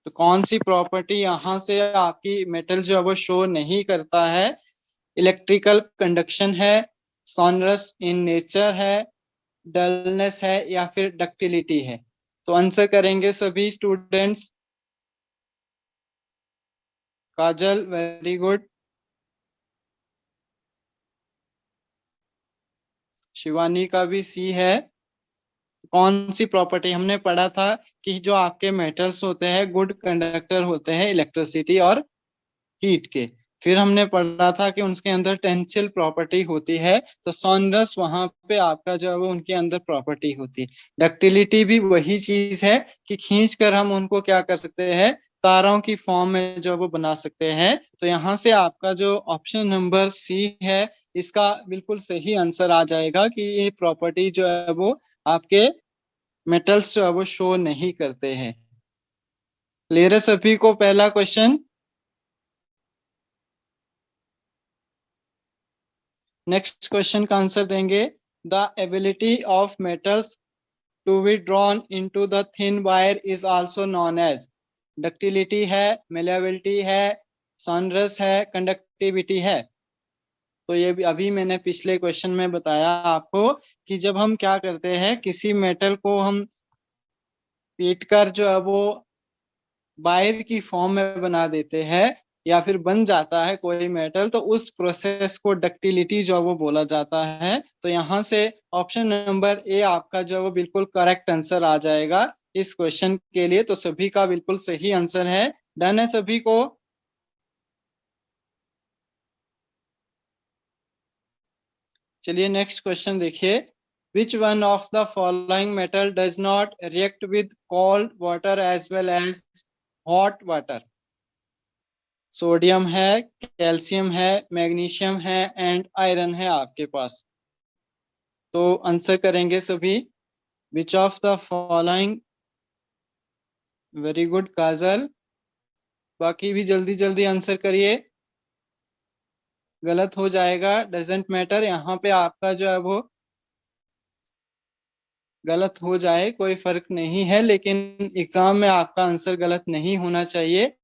तो कौन सी प्रॉपर्टी यहाँ से आपकी मेटल जो है वो शो नहीं करता है? इलेक्ट्रिकल कंडक्शन है, सॉनरस इन नेचर है, डलनेस है, या फिर डक्टिलिटी है? तो आंसर करेंगे सभी स्टूडेंट्स। काजल वेरी गुड, शिवानी का भी सी है। कौन सी प्रॉपर्टी हमने पढ़ा था कि जो आपके मेटल्स होते हैं गुड कंडक्टर होते हैं इलेक्ट्रिसिटी और हीट के। फिर हमने पढ़ा था कि उनके अंदर टेंसिल प्रॉपर्टी होती है, तो सॉनरस वहां पे आपका जो है वो उनके अंदर प्रॉपर्टी होती है। डक्टिलिटी भी वही चीज है कि खींच कर हम उनको क्या कर सकते हैं, तारों की फॉर्म में जो है वो बना सकते हैं। तो यहाँ से आपका जो ऑप्शन नंबर सी है इसका बिल्कुल सही आंसर आ जाएगा कि ये प्रॉपर्टी जो है वो आपके मेटल्स जो है वो शो नहीं करते हैं। क्लियर है सभी को पहला क्वेश्चन? नेक्स्ट क्वेश्चन का आंसर देंगे। The ability of metals to be drawn into the thin wire is also known as. Ductility है, मेलेबिलिटी है, सॉनरस है, कंडक्टिविटी है। तो ये भी अभी मैंने पिछले क्वेश्चन में बताया आपको कि जब हम क्या करते हैं किसी मेटल को हम पीट कर जो है वो वायर की फॉर्म में बना देते हैं या फिर बन जाता है कोई मेटल, तो उस प्रोसेस को डक्टिलिटी जो है वो बोला जाता है। तो यहाँ से ऑप्शन नंबर ए आपका जो है वो बिल्कुल करेक्ट आंसर आ जाएगा इस क्वेश्चन के लिए। तो सभी का बिल्कुल सही आंसर है। डन है सभी को? चलिए नेक्स्ट क्वेश्चन देखिए। Which one of the following metal does not react with cold water as well as hot water? Sodium है, कैल्शियम है, मैग्नीशियम है एंड आयरन है आपके पास। तो आंसर करेंगे सभी। Which of the following, very good Kajal, बाकी भी जल्दी जल्दी आंसर करिए। गलत हो जाएगा, डजेंट मैटर, यहाँ पे आपका जो है वो गलत हो जाए कोई फर्क नहीं है, लेकिन एग्जाम में आपका आंसर गलत नहीं होना चाहिए।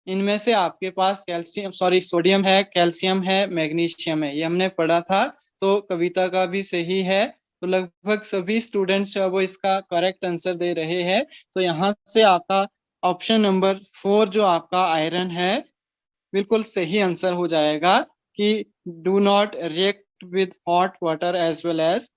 इनमें से आपके पास कैल्शियम सॉरी सोडियम है, कैल्शियम है, मैग्नीशियम है, ये हमने पढ़ा था। तो कविता का भी सही है। तो लगभग सभी स्टूडेंट्स जो है वो इसका करेक्ट आंसर दे रहे हैं। तो यहाँ से आपका ऑप्शन नंबर 4 जो आपका आयरन है बिल्कुल सही आंसर हो जाएगा कि do not react with hot water as well as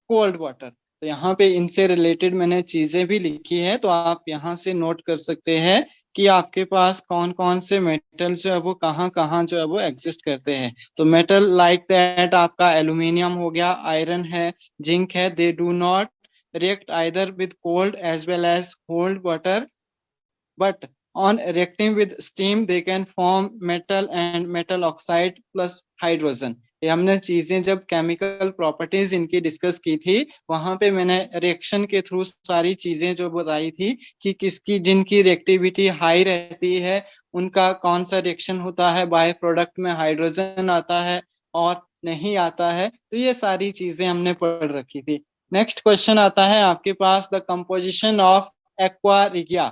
cold water. तो यहाँ पे इनसे रिलेटेड मैंने चीजें भी लिखी है, तो आप यहाँ से नोट कर सकते हैं कि आपके पास कौन कौन से मेटल जो है वो कहाँ कहाँ जो है वो एग्जिस्ट करते हैं। तो मेटल लाइक दैट आपका एल्यूमिनियम हो गया, आयरन है, जिंक है, they do not react either with cold as well as cold water, but on reacting with steam they can form metal and metal oxide plus hydrogen। ये हमने चीजें जब chemical properties इनकी discuss की थी वहां पे मैंने रिएक्शन के थ्रू सारी चीजें जो बताई थी कि किसकी जिनकी रिएक्टिविटी हाई रहती है उनका कौन सा रिएक्शन होता है, बाय प्रोडक्ट में हाइड्रोजन आता है और नहीं आता है। तो ये सारी चीजें हमने पढ़ रखी थी। नेक्स्ट क्वेश्चन आता है आपके पास, the composition of aqua regia.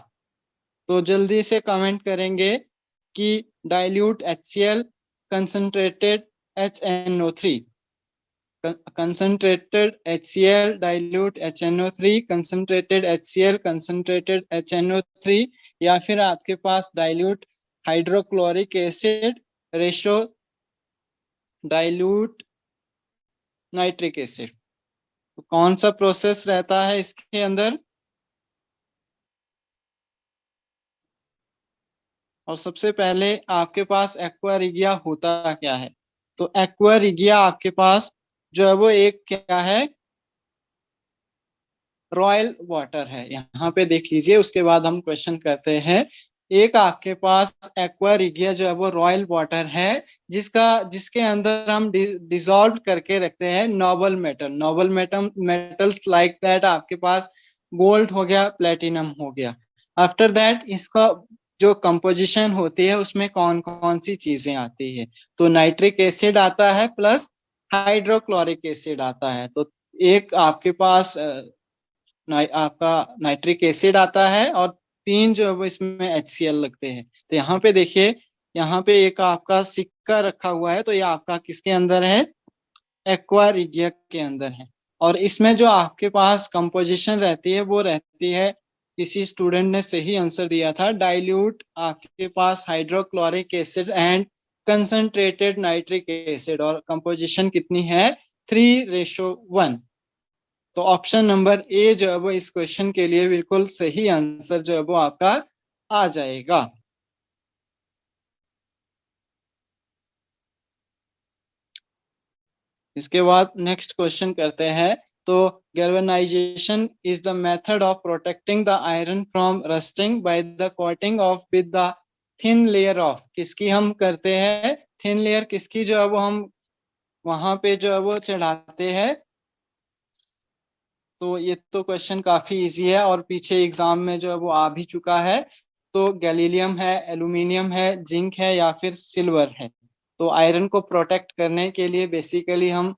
तो जल्दी से कमेंट करेंगे कि dilute HCl, concentrated HNO3, concentrated HCl, dilute HNO3, concentrated HCl, concentrated HNO3, या फिर आपके पास dilute hydrochloric acid, ratio dilute nitric acid. तो कौन सा प्रोसेस रहता है इसके अंदर? और सबसे पहले आपके पास एक्वा रिगिया होता क्या है? तो एक्वा रिगिया आपके पास जो है वो एक क्या है, रॉयल वाटर है। यहाँ पे देख लीजिए, उसके बाद हम क्वेश्चन करते हैं। एक आपके पास एक्वा रिगिया जो है वो रॉयल वाटर है जिसके अंदर हम डिसॉल्व करके रखते हैं Nobel metal, metals like that आपके पास गोल्ड हो गया, प्लेटिनम हो गया। आफ्टर दैट इसका जो कंपोजिशन होती है उसमें कौन कौन सी चीजें आती है? तो नाइट्रिक एसिड आता है प्लस हाइड्रोक्लोरिक एसिड आता है। तो एक आपके पास आपका नाइट्रिक एसिड आता है, और 3 जो है वो इसमें HCl लगते हैं। तो यहाँ पे देखिए, यहाँ पे एक आपका सिक्का रखा हुआ है, तो ये आपका किसके अंदर है? एक्वा रिगिया के अंदर है। और इसमें जो आपके पास कंपोजिशन रहती है वो रहती है, किसी स्टूडेंट ने सही आंसर दिया था, डाइल्यूट आपके पास hydrochloric acid and concentrated nitric acid, और कंपोजिशन कितनी है? 3:1। तो ऑप्शन नंबर ए जो है वो इस क्वेश्चन के लिए बिल्कुल सही आंसर जो है वो आपका आ जाएगा। इसके बाद नेक्स्ट क्वेश्चन करते हैं। तो galvanisation is the method of protecting the iron from rusting by the coating of with the thin layer of, किसकी हम करते हैं? थिन लेयर किसकी जो है वो हम वहां पे जो है वो चढ़ाते हैं। तो ये तो क्वेश्चन काफी इजी है और पीछे एग्जाम में जो है वो आ भी चुका है। तो गैलीलियम है, एल्यूमिनियम है, जिंक है, या फिर सिल्वर है। तो आयरन को प्रोटेक्ट करने के लिए बेसिकली हम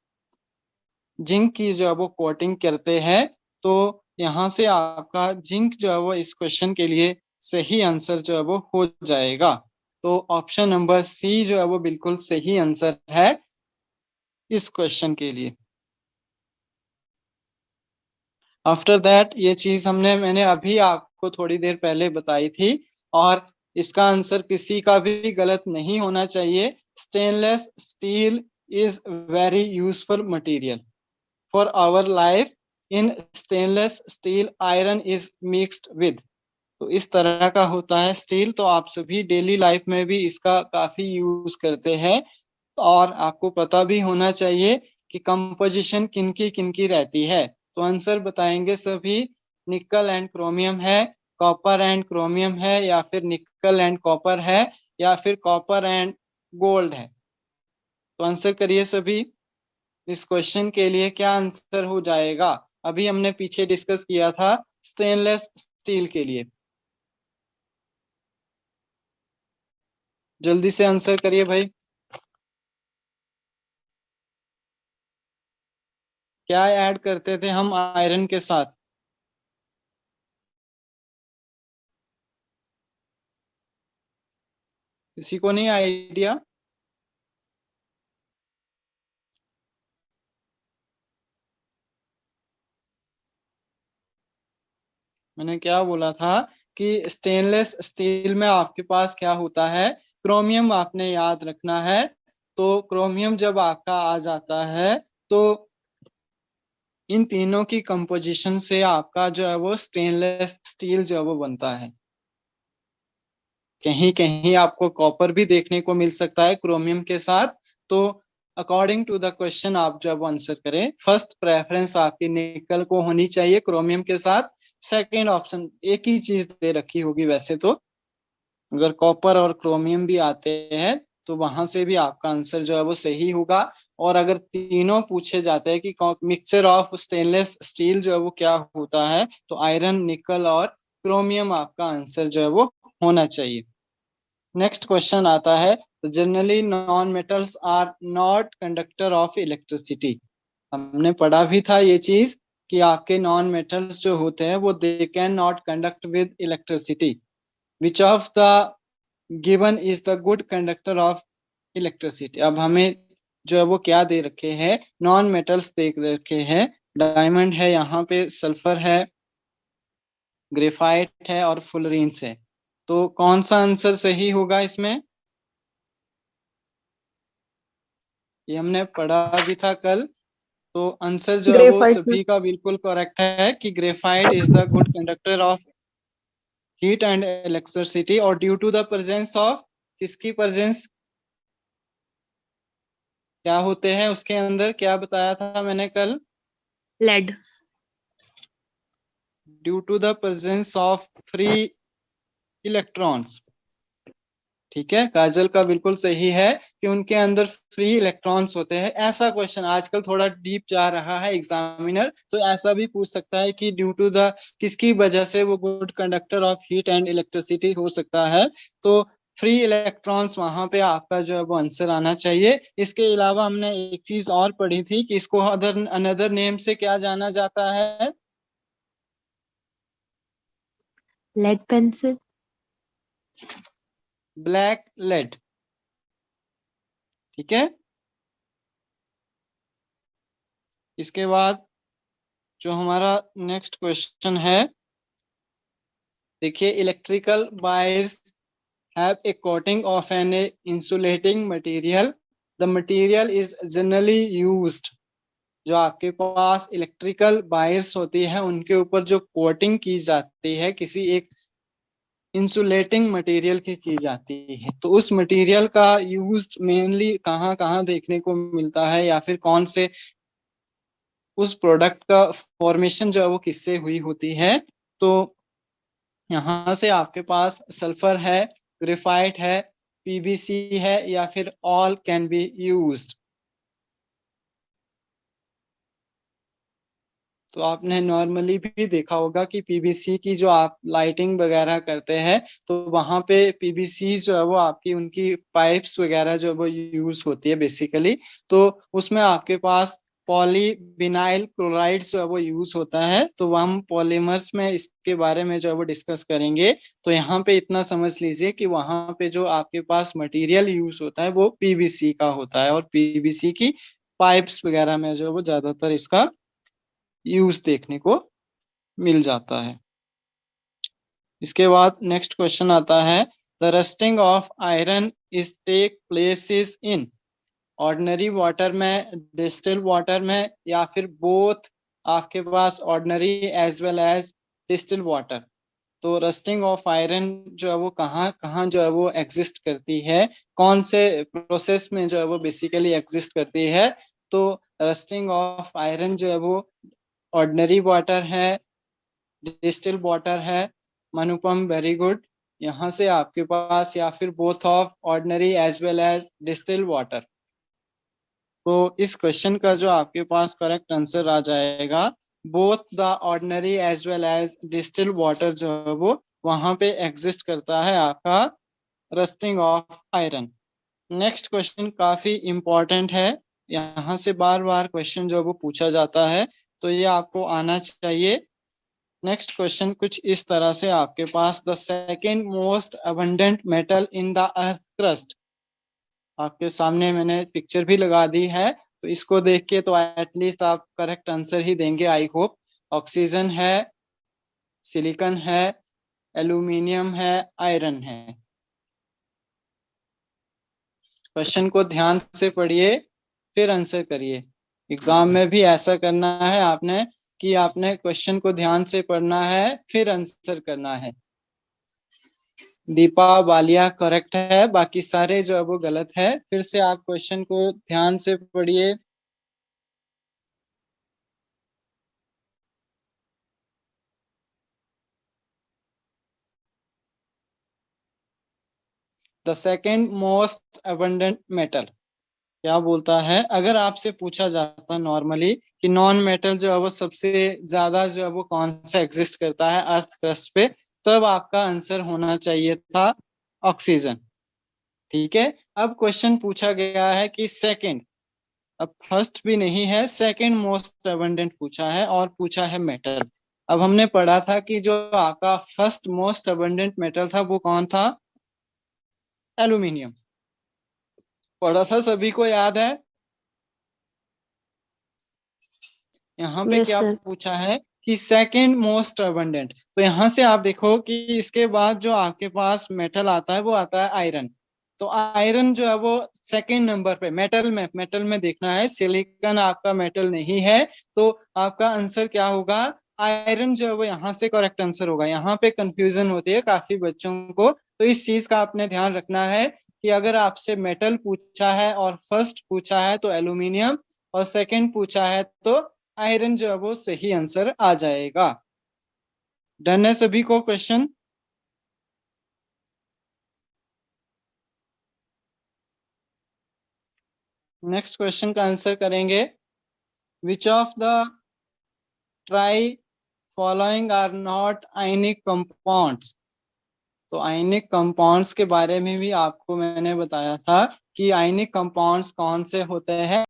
जिंक की जो है वो कोटिंग करते हैं। तो यहाँ से आपका जिंक जो है वो इस क्वेश्चन के लिए सही आंसर जो है वो हो जाएगा। तो ऑप्शन नंबर सी जो है वो बिल्कुल सही आंसर है इस क्वेश्चन के लिए। आफ्टर दैट ये चीज मैंने अभी आपको थोड़ी देर पहले बताई थी, और इसका आंसर किसी का भी गलत नहीं होना चाहिए। Stainless steel is very useful material for our life. In stainless steel iron is mixed with. तो इस तरह का होता है स्टील, तो आप सभी डेली लाइफ में भी इसका काफी यूज करते हैं। और आपको पता भी होना चाहिए कि कंपोजिशन किनकी किनकी रहती है। तो आंसर बताएंगे सभी। निकल एंड क्रोमियम है, कॉपर एंड क्रोमियम है, या फिर निकल एंड कॉपर है, या फिर कॉपर एंड गोल्ड है। तो आंसर करिए सभी। इस क्वेश्चन के लिए क्या आंसर हो जाएगा? अभी हमने पीछे डिस्कस किया था स्टेनलेस स्टील के लिए। जल्दी से आंसर करिए भाई। क्या ऐड करते थे हम आयरन के साथ? किसी को नहीं आइडिया? मैंने क्या बोला था कि स्टेनलेस स्टील में आपके पास क्या होता है? क्रोमियम आपने याद रखना है। तो क्रोमियम जब आपका आ जाता है, तो इन तीनों की कंपोजिशन से आपका जो है वो स्टेनलेस स्टील जो है वो बनता है। कहीं कहीं आपको कॉपर भी देखने को मिल सकता है क्रोमियम के साथ। तो अकॉर्डिंग टू द क्वेश्चन आप जब आंसर करें, फर्स्ट प्रेफरेंस आपकी निकल को होनी चाहिए क्रोमियम के साथ। सेकंड ऑप्शन एक ही चीज दे रखी होगी वैसे तो, अगर कॉपर और क्रोमियम भी आते हैं तो वहां से भी आपका आंसर जो है वो सही होगा। और अगर तीनों पूछे जाते हैं कि मिक्सचर ऑफ स्टेनलेस स्टील जो है वो क्या होता है, तो आयरन, निकल और क्रोमियम आपका आंसर जो है वो होना चाहिए। नेक्स्ट क्वेश्चन आता है, generally non metals are not conductor of electricity. हमने पढ़ा भी था ये चीज कि आपके नॉन मेटल्स जो होते हैं वो they can not conduct with electricity. Which of the given is the good conductor of electricity? अब हमें जो है वो क्या दे रखे हैं? नॉन मेटल्स दे रखे हैं। डायमंड है, यहाँ पे सल्फर है, ग्रेफाइट है, और फुलरीन्स है। तो कौन सा आंसर सही होगा इसमें? ये हमने पढ़ा भी था कल। तो आंसर जो है वो ग्रेफाइट में। सभी का बिल्कुल करेक्ट है कि graphite is the good conductor of heat and electricity. और due to the presence of, किसकी प्रेजेंस, क्या होते हैं उसके अंदर, क्या बताया था मैंने कल? Lead. Due to the presence of free electrons. ठीक है, काजल का बिल्कुल सही है कि उनके अंदर फ्री इलेक्ट्रॉन्स होते हैं। ऐसा क्वेश्चन आजकल थोड़ा डीप जा रहा है एग्जामिनर, तो ऐसा भी पूछ सकता है कि ड्यू टू द, किसकी वजह से वो good conductor of heat and electricity हो सकता है। तो फ्री इलेक्ट्रॉन्स वहां पे आपका जो है वो आंसर आना चाहिए। इसके अलावा हमने एक चीज और पढ़ी थी कि इसको अदर अनदर नेम से क्या जाना जाता है? Lead pencil. Black lead. ठीक है, इसके बाद जो हमारा नेक्स्ट क्वेश्चन है, देखिए, electrical wires have a coating of an insulating material, the material is generally used. जो आपके पास इलेक्ट्रिकल वायर्स होती है उनके ऊपर जो कोटिंग की जाती है किसी एक इंसुलेटिंग मटेरियल की जाती है, तो उस मटेरियल का यूज मेनली कहाँ कहाँ देखने को मिलता है, या फिर कौन से उस प्रोडक्ट का फॉर्मेशन जो है वो किससे हुई होती है। तो यहाँ से आपके पास सल्फर है, ग्रेफाइट है, पीवीसी है, या फिर ऑल कैन बी यूज्ड। तो आपने नॉर्मली भी देखा होगा कि पीवीसी की जो आप लाइटिंग वगैरह करते हैं तो वहां पे पीवीसी जो है वो आपकी उनकी पाइप्स वगैरह जो वो यूज होती है बेसिकली। तो उसमें आपके पास पॉलीविनाइल क्लोराइड जो है वो यूज होता है, तो हम पॉलीमर्स में इसके बारे में जो है वो डिस्कस करेंगे। तो यहाँ पे इतना समझ लीजिए कि वहां पे जो आपके पास मटेरियल यूज होता है वो पीवीसी का होता है, और पीवीसी की पाइप्स वगैरह में जो है वो ज्यादातर इसका यूज देखने को मिल जाता है। इसके बाद नेक्स्ट क्वेश्चन आता है, the rusting of iron is take places in ordinary water में, डिस्टिल वाटर में, या फिर बोथ आपके पास ordinary as well as distil water. तो रस्टिंग ऑफ आयरन जो है वो कहाँ कहाँ जो है वो एग्जिस्ट करती है, कौन से प्रोसेस में जो है वो बेसिकली एग्जिस्ट करती है। तो रस्टिंग ऑफ आयरन जो है वो ऑर्डिनरी वाटर है, डिस्टिल वाटर है। मनुपम, वेरी गुड। यहाँ से आपके पास या फिर both of ordinary as well as distil water. तो इस क्वेश्चन का जो आपके पास करेक्ट आंसर आ जाएगा, both the ordinary as well as distil water जो है वो वहां पे एग्जिस्ट करता है आपका rusting of iron. Next question काफी इंपॉर्टेंट है, यहाँ से बार बार क्वेश्चन जो वो पूछा जाता है, तो ये आपको आना चाहिए। नेक्स्ट क्वेश्चन कुछ इस तरह से आपके पास, the second most abundant metal in the earth crust. आपके सामने मैंने पिक्चर भी लगा दी है, तो इसको देख के तो एटलीस्ट आप करेक्ट आंसर ही देंगे आई होप। ऑक्सीजन है, सिलिकॉन है, एल्यूमिनियम है, आयरन है। क्वेश्चन को ध्यान से पढ़िए फिर आंसर करिए। एग्जाम में भी ऐसा करना है आपने कि आपने क्वेश्चन को ध्यान से पढ़ना है फिर आंसर करना है। दीपा बालिया करेक्ट है, बाकी सारे जो है वो गलत है। फिर से आप क्वेश्चन को ध्यान से पढ़िए। The second most abundant metal क्या बोलता है, अगर आपसे पूछा जाता नॉर्मली कि नॉन मेटल जो है वो सबसे ज्यादा जो है वो कौन सा एग्जिस्ट करता है अर्थ क्रस्ट पे, तब आपका आंसर होना चाहिए था ऑक्सीजन। ठीक है, अब क्वेश्चन पूछा गया है कि सेकंड, अब फर्स्ट भी नहीं है, सेकंड मोस्ट अबंडेंट पूछा है और पूछा है मेटल। अब हमने पढ़ा था कि जो आपका फर्स्ट मोस्ट अबंडेंट मेटल था वो कौन था, एल्यूमिनियम। पढ़ा था, सभी को याद है। यहाँ पे यस क्या सर। पूछा है कि सेकंड मोस्ट अबंडेंट, तो यहाँ से आप देखो कि इसके बाद जो आपके पास मेटल आता है वो आता है आयरन। तो आयरन जो है वो सेकंड नंबर पे मेटल में देखना है, सिलिकॉन आपका मेटल नहीं है। तो आपका आंसर क्या होगा, आयरन जो है वो यहाँ से करेक्ट आंसर होगा। यहाँ पे कंफ्यूजन होती है काफी बच्चों को, तो इस चीज का आपने ध्यान रखना है कि अगर आपसे मेटल पूछा है और फर्स्ट पूछा है तो एल्यूमिनियम, और सेकंड पूछा है तो आयरन जो है वो सही आंसर आ जाएगा। डन है सभी को क्वेश्चन। नेक्स्ट क्वेश्चन का आंसर करेंगे, which of the try following are not ionic compounds. तो आयनिक कंपाउंड्स के बारे में भी आपको मैंने बताया था कि आयनिक कंपाउंड्स कौन से होते हैं।